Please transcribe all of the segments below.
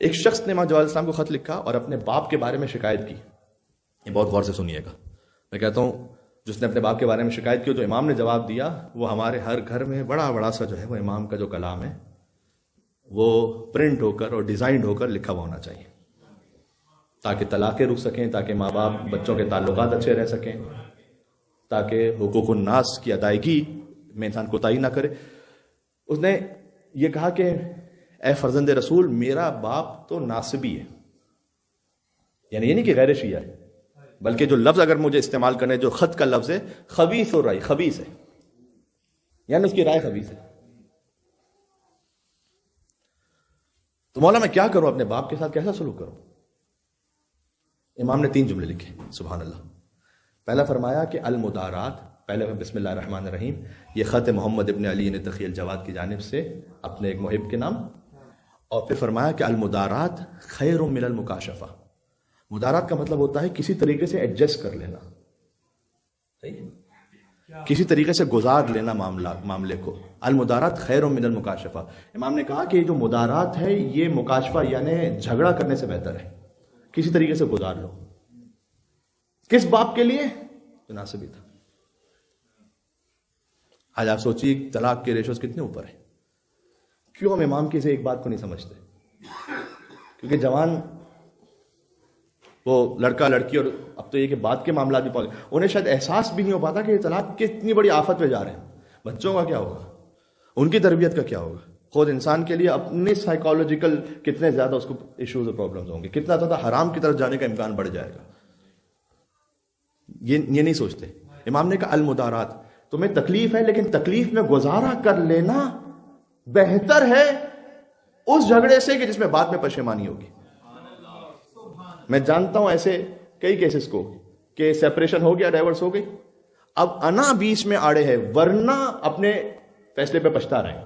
ایک شخص نے امام جواد علیہ السلام کو خط لکھا اور اپنے باپ کے بارے میں شکایت کی. یہ بہت غور سے سنیے گا. میں کہتا ہوں جس نے اپنے باپ کے بارے میں شکایت کی تو امام نے جواب دیا وہ ہمارے ہر گھر میں بڑا بڑا سا جو ہے وہ امام کا جو کلام ہے وہ پرنٹ ہو کر اور ڈیزائنڈ ہو کر لکھا ہوا ہونا چاہیے تاکہ طلاقیں رک سکیں, تاکہ ماں باپ بچوں کے تعلقات اچھے رہ سکیں, تاکہ حقوق الناس کی ادائیگی میں انسان کوتاہی نہ کرے. اس نے یہ کہا کہ اے فرزند رسول میرا باپ تو ناصبی ہے, یعنی یہ نہیں کہ غیر شیعہ ہے, بلکہ جو لفظ اگر مجھے استعمال کرنے جو خط کا لفظ ہے خبیث اور رائے, خبیث ہے, یعنی اس کی رائے خبیث ہے. تو مولا میں کیا کروں, اپنے باپ کے ساتھ کیسا سلوک کروں؟ امام نے 3 جملے لکھے, سبحان اللہ. پہلا فرمایا کہ المدارات, پہلے بسم اللہ الرحمن الرحیم, یہ خط محمد ابن علی تقی الجواد کی جانب سے اپنے ایک محب کے نام, اور پھر فرمایا کہ المدارات خیر من المکاشفہ. مدارات کا مطلب ہوتا ہے کسی طریقے سے ایڈجسٹ کر لینا, کسی طریقے سے گزار لینا معاملے کو. المدارات خیر من المکاشفہ. امام نے کہا کہ جو مدارات ہے یہ مکاشفہ یعنی جھگڑا کرنے سے بہتر ہے, کسی طریقے سے گزار لو. کس باپ کے لیے؟ جو ناصبی تھا. آج آپ سوچیے طلاق کے ریشوز کتنے اوپر ہیں. کیوں ہم امام کی سے ایک بات کو نہیں سمجھتے؟ کیونکہ جوان وہ لڑکا لڑکی اور اب تو یہ کہ بات کے معاملات بھی پہنچ, انہیں شاید احساس بھی نہیں ہو پاتا کہ یہ طلاق کتنی بڑی آفت پہ جا رہے ہیں. بچوں کا کیا ہوگا, ان کی تربیت کا کیا ہوگا, خود انسان کے لیے اپنے سائیکالوجیکل کتنے زیادہ اس کو ایشوز اور پرابلمز ہوں گے, کتنا زیادہ حرام کی طرف جانے کا امکان بڑھ جائے گا. یہ نہیں سوچتے. امام نے کہا المدارات, تمہیں تکلیف ہے لیکن تکلیف میں گزارا کر لینا بہتر ہے اس جھگڑے سے کہ جس میں بعد میں پشیمانی ہوگی. میں جانتا ہوں ایسے کئی کیسز کو کہ سیپریشن ہو گیا, ڈائیورس ہو گئی, اب انا بیچ میں آڑے ہے, ورنہ اپنے فیصلے پہ پچھتا رہے.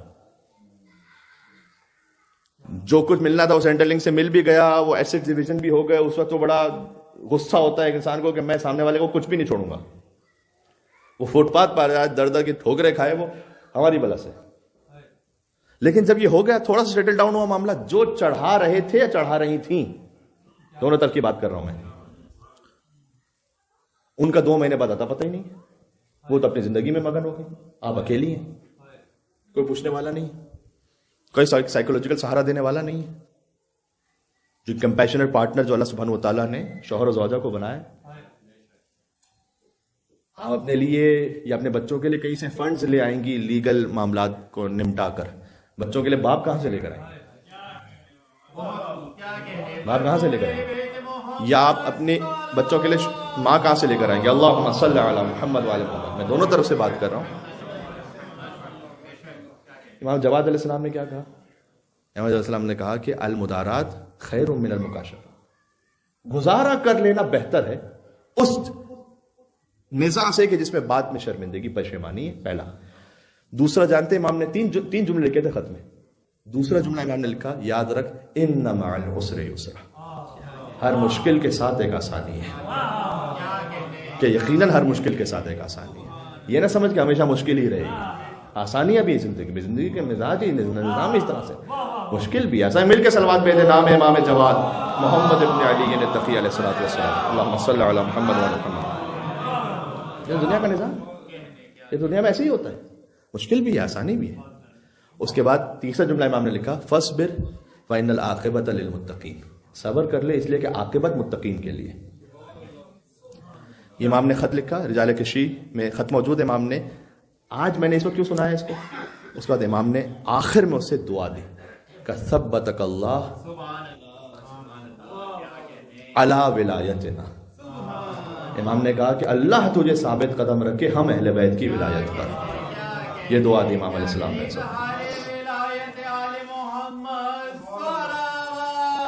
جو کچھ ملنا تھا وہ سینٹرل لنک سے مل بھی گیا, وہ ایسٹ ڈویژن بھی ہو گیا. اس وقت تو بڑا غصہ ہوتا ہے ایک انسان کو کہ میں سامنے والے کو کچھ بھی نہیں چھوڑوں گا. وہ فٹ پاتھ پر در در کی ٹھوکریں کھائے وہ ہماری بلا سے. لیکن جب یہ ہو گیا, تھوڑا سا سیٹل ڈاؤن ہوا معاملہ, جو چڑھا رہے تھے یا چڑھا رہی تھیں, دونوں طرف کی بات کر رہا ہوں میں, ان کا 2 مہینے بعد آتا پتہ ہی نہیں. وہ تو اپنی زندگی میں مگن ہو گئی, آپ اکیلی ہیں, کوئی پوچھنے والا نہیں, کوئی سائیکولوجیکل سہارا دینے والا نہیں. جو کمپیشنٹ پارٹنر جو اللہ سبحانہ و تعالیٰ نے شوہر و زوجہ کو بنایا, آپ اپنے لیے یا اپنے بچوں کے لیے کہیں سے فنڈز لے آئیں گی لیگل معاملات کو نمٹا کر. بچوں کے لیے باپ کہاں سے لے کر آئیں گے؟ باپ کہاں سے لے کر آئیں گے؟ یا آپ اپنے بچوں کے لیے ماں کہاں سے لے کر آئیں گے؟ اللہم صلی علی محمد وعلی محمد. میں دونوں طرف سے بات کر رہا ہوں. امام جواد علیہ السلام نے کیا کہا؟ امام علیہ السلام نے کہا کہ المدارات خیر من المکاشفہ, گزارا کر لینا بہتر ہے اس نزاع سے کہ جس میں بعد میں شرمندگی پشیمانی ہے. پہلا. دوسرا جانتے امام نے 3 جملے لکھے تھے خط میں. دوسرا جملہ امام نے لکھا, یاد رکھ ان مع العسر یسرا, ہر مشکل کے ساتھ ایک آسانی ہے. کہ یقیناً ہر مشکل کے ساتھ ایک آسانی ہے. یہ نہ سمجھ کہ ہمیشہ مشکل ہی رہے گی. آسانیاں بھی زندگی کے مزاج ہی نظام اس طرح سے, مشکل بھی ایسا. مل کے صلوات پہ نام امام جواد محمد ابن علی تقی علیہ الصلوۃ والسلام, اللہم صلی علی محمد وعلی محمد. یہ دنیا کا نظام, یہ دنیا میں ایسے ہی ہوتا ہے, مشکل بھی ہے آسانی بھی ہے. اس کے بعد تیسرا جملہ امام نے لکھا, فاصبر فإن العاقبۃ للمتقین, صبر کر لے اس لیے کہ عاقبت متقین کے لیے. یہ امام نے خط لکھا, رجال کشی میں خط موجود ہے. امام نے, آج میں نے اس کو کیوں سنایا اس کو, اس کے بعد امام نے آخر میں اسے دعا دی کہ ثبتک اللہ علی ولایتنا. امام نے کہا کہ اللہ تجھے ثابت قدم رکھے ہم اہل بیت کی ولایت پر. یہ دعا دی امام علیہ السلام نے.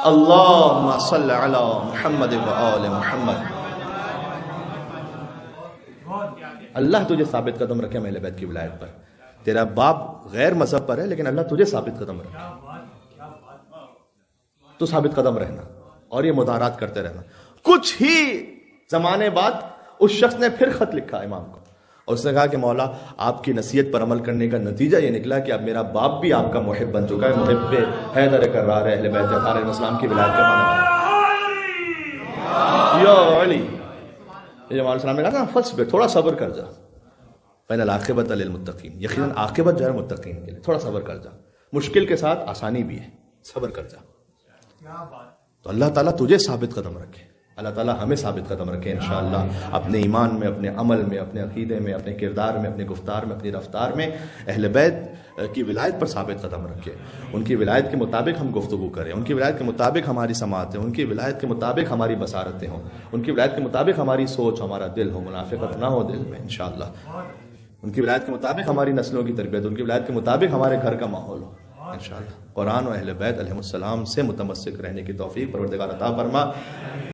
اللہم صلی علی محمد و آل محمد. اللہ تجھے ثابت قدم رکھے ہم اہل بیت کی ولایت پر. تیرا باپ غیر مذہب پر ہے لیکن اللہ تجھے ثابت قدم رکھے, تو ثابت قدم رہنا اور یہ مدارات کرتے رہنا. کچھ ہی زمانے بعد اس شخص نے پھر خط لکھا امام کو, اور اس نے کہا کہ مولا آپ کی نصیحت پر عمل کرنے کا نتیجہ یہ نکلا کہ اب میرا باپ بھی آپ کا محب بن چکا ہے، محب حیدر کرار اہل بیت اطہار علیہ السلام کی ولایت کا معنی یا علی۔ یہ جو مولا السلام نے کہا نا فصبر، تھوڑا صبر کر جا، فإن العاقبۃ للمتقین، یقیناً عاقبت جو ہے متقین کے لیے، تھوڑا صبر کر جا، مشکل کے ساتھ آسانی بھی ہے، صبر کر جا۔ تو اللہ تعالیٰ تجھے ثابت قدم رکھے، اللہ تعالیٰ ہمیں ثابت قدم رکھے انشاءاللہ، اپنے ایمان میں، اپنے عمل میں، اپنے عقیدے میں، اپنے کردار میں، اپنے گفتار میں، اپنی رفتار میں اہل بیت کی ولایت پر ثابت قدم رکھے، ان کی ولایت کے مطابق ہم گفتگو کریں، ان کی ولایت کے مطابق ہماری سماعتیں، ان کی ولایت کے مطابق ہماری بصارتیں ہوں، ان کی ولایت کے مطابق ہماری سوچ، ہمارا دل ہو، منافقت نہ ہو دل میں انشاءاللہ، ان کی ولایت کے مطابق ہماری نسلوں کی تربیت، ان کی ولایت کے مطابق ہمارے گھر کا ماحول ہو انشاءاللہ۔ قرآن و اہل بیت علیہ السلام سے متمسک رہنے کی توفیق پروردگار عطا فرما۔